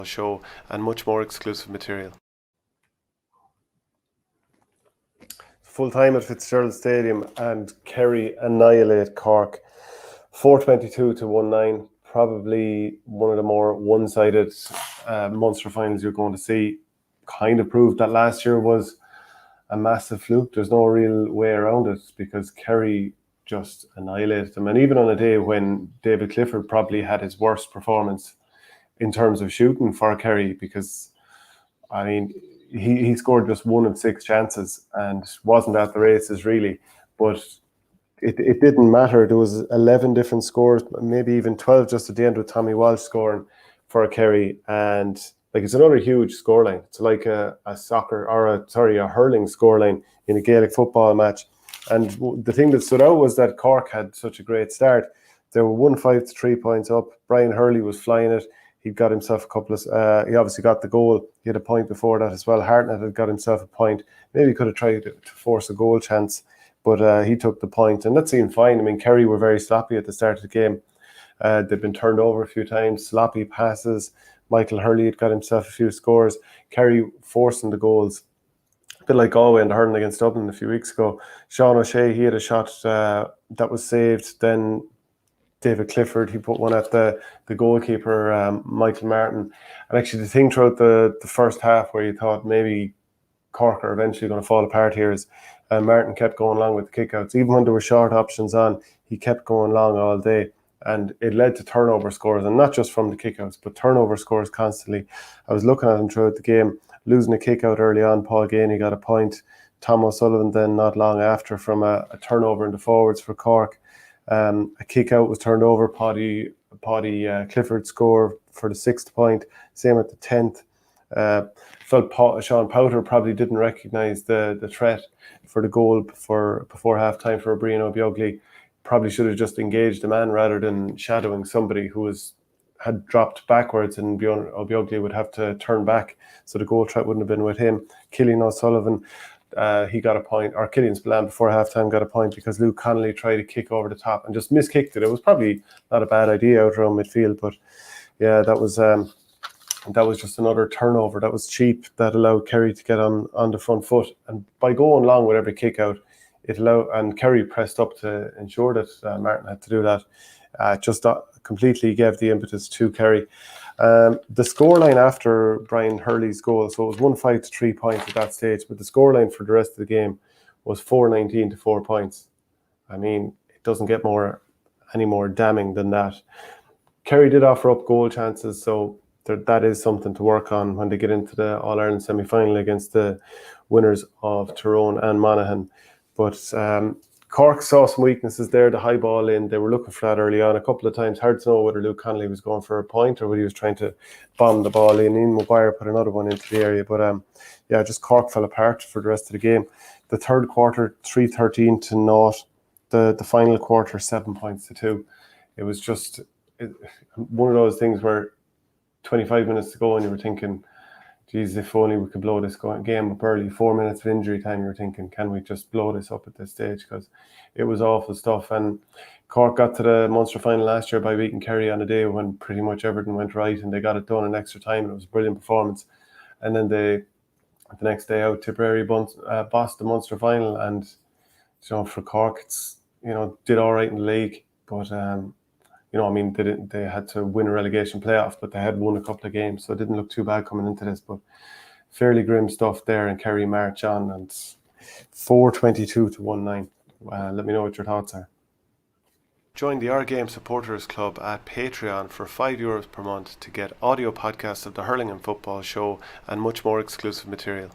show and much more exclusive material. Full time at Fitzgerald Stadium and Kerry annihilate Cork 4-22 to 1-9. Probably one of the more one-sided Munster finals you're going to see. Kind of proved that last year was a massive fluke. There's no real way around it because Kerry just annihilated them. And even on a day when David Clifford probably had his worst performance in terms of shooting for Kerry, because I mean he scored just 1 of 6 chances and wasn't at the races really, but it didn't matter. There was 11 different scores, maybe even 12 just at the end with Tommy Walsh scoring for Kerry, and like it's another huge scoreline. It's like a hurling scoreline in a Gaelic football match. And the thing that stood out was that Cork had such a great start. They were 1-5 to 3 points up. Brian Hurley was flying it. He got himself a couple of. He obviously got the goal. He had a point before that as well. Hartnett had got himself a point. Maybe he could have tried to force a goal chance, but he took the point, and that seemed fine. I mean, Kerry were very sloppy at the start of the game. They'd been turned over a few times, sloppy passes. Michael Hurley had got himself a few scores. Kerry forcing the goals. A bit like Galway in the hurling against Dublin a few weeks ago. Sean O'Shea, he had a shot that was saved. Then David Clifford, he put one at the goalkeeper, Michael Martin. And actually the thing throughout the first half where you thought maybe Cork are eventually going to fall apart here is Martin kept going along with the kickouts. Even when there were short options on, he kept going long all day. And it led to turnover scores, and not just from the kickouts, but turnover scores constantly. I was looking at him throughout the game, losing a kickout early on. Paul Gainey got a point. Tom O'Sullivan then not long after from a turnover in the forwards for Cork. A kick out was turned over. Paddy Clifford score for the 6th point. Same at the 10th. Felt Sean Powter probably didn't recognise the threat for the goal before half time for Brian O'Beogley. Probably should have just engaged the man rather than shadowing somebody who had dropped backwards, and Bjorn O'Beogley would have to turn back, so the goal threat wouldn't have been with him. Killian O'Sullivan, he got a point, or Killian Spillane before halftime got a point because Luke Connolly tried to kick over the top and just miskicked it. It was probably not a bad idea out around midfield, but yeah, that was just another turnover. That was cheap. That allowed Kerry to get on the front foot, and by going long with every kick out, it allowed, and Kerry pressed up to ensure that Martin had to do that. Just completely gave the impetus to Kerry. The scoreline after Brian Hurley's goal, so it was 1-5 to 3 points at that stage, but the scoreline for the rest of the game was 4-19 to 4 points. I mean, it doesn't get any more damning than that. Kerry did offer up goal chances, so that is something to work on when they get into the All-Ireland semi-final against the winners of Tyrone and Monaghan. But Cork saw some weaknesses there, the high ball in. They were looking for that early on a couple of times. Hard to know whether Luke Connolly was going for a point or whether he was trying to bomb the ball in. Ian Maguire put another one into the area. But yeah, just Cork fell apart for the rest of the game. The third quarter, 3-13 to 0. The final quarter, 7 points to 2. It was just one of those things where 25 minutes to go and you were thinking, geez, if only we could blow this game up early. 4 minutes of injury time, you're thinking, can we just blow this up at this stage? Because it was awful stuff. And Cork got to the Munster final last year by beating Kerry on a day when pretty much everything went right, and they got it done in extra time, and it was a brilliant performance. And then the next day out, Tipperary bossed the Munster final, and for Cork, it's did all right in the league, but I mean, they had to win a relegation playoff, but they had won a couple of games, so it didn't look too bad coming into this. But fairly grim stuff there, and Kerry march on, and 4-22 to 1-9. Let me know what your thoughts are. Join the Our Game Supporters Club at Patreon for €5 per month to get audio podcasts of the Hurling and Football Show and much more exclusive material.